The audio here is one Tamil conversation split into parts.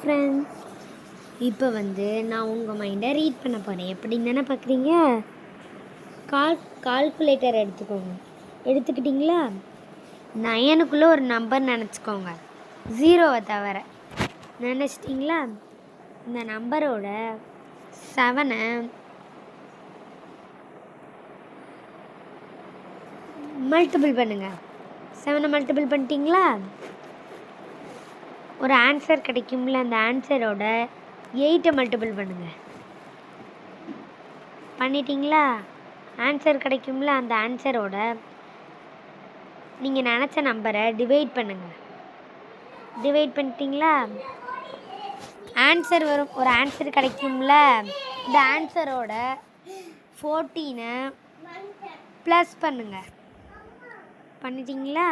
ஃப்ரெண்ட்ஸ், இப்போ நான் உங்கள் மைண்டை ரீட் பண்ண போகிறேன். எப்படின்னு தானே பார்க்குறீங்க? கால்குலேட்டர் எடுத்துக்கோங்க. எடுத்துக்கிட்டிங்களா? 9க்குள்ளே ஒரு நம்பர் நினச்சிக்கோங்க, 0வை தவிர. நினச்சிட்டிங்களா? இந்த நம்பரோட 7ஐ மல்டிபிள் பண்ணுங்கள். 7ஐ மல்டிபிள் பண்ணிட்டீங்களா? ஒரு ஆன்சர் கிடைக்கும்ல, அந்த ஆன்சரோட 8ஐ மல்டிபிள் பண்ணுங்கள். பண்ணிட்டீங்களா? ஆன்சர் கிடைக்கும்ல, அந்த ஆன்சரோட நீங்கள் நினச்ச நம்பரை டிவைட் பண்ணுங்கள். டிவைட் பண்ணிட்டீங்களா? ஆன்சர் வரும், ஒரு ஆன்சர் கிடைக்கும்ல, இந்த ஆன்சரோட 14ஐ ப்ளஸ் பண்ணுங்கள். பண்ணிட்டீங்களா?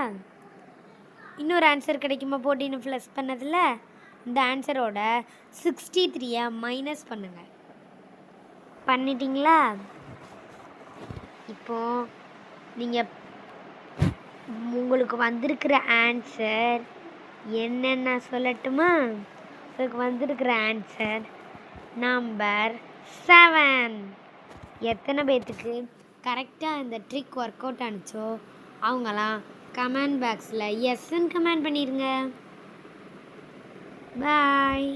இன்னொரு ஆன்சர் கிடைக்குமா 14 ப்ளஸ் பண்ணதில்? இந்த ஆன்சரோட 63ஐ மைனஸ் பண்ணுங்கள். பண்ணிட்டீங்களா? இப்போது நீங்கள் உங்களுக்கு வந்திருக்கிற ஆன்சர் என்னென்ன சொல்லட்டுமா? உங்களுக்கு வந்திருக்கிற ஆன்சர் நம்பர் 7. எத்தனை பேர்த்துக்கு கரெக்டாக இந்த ட்ரிக் ஒர்க் அவுட் ஆனிச்சோ அவங்களாம் கமெண்ட் பாக்ஸில் எஸ்ன்னு கமெண்ட் பண்ணிடுங்க. பாய்.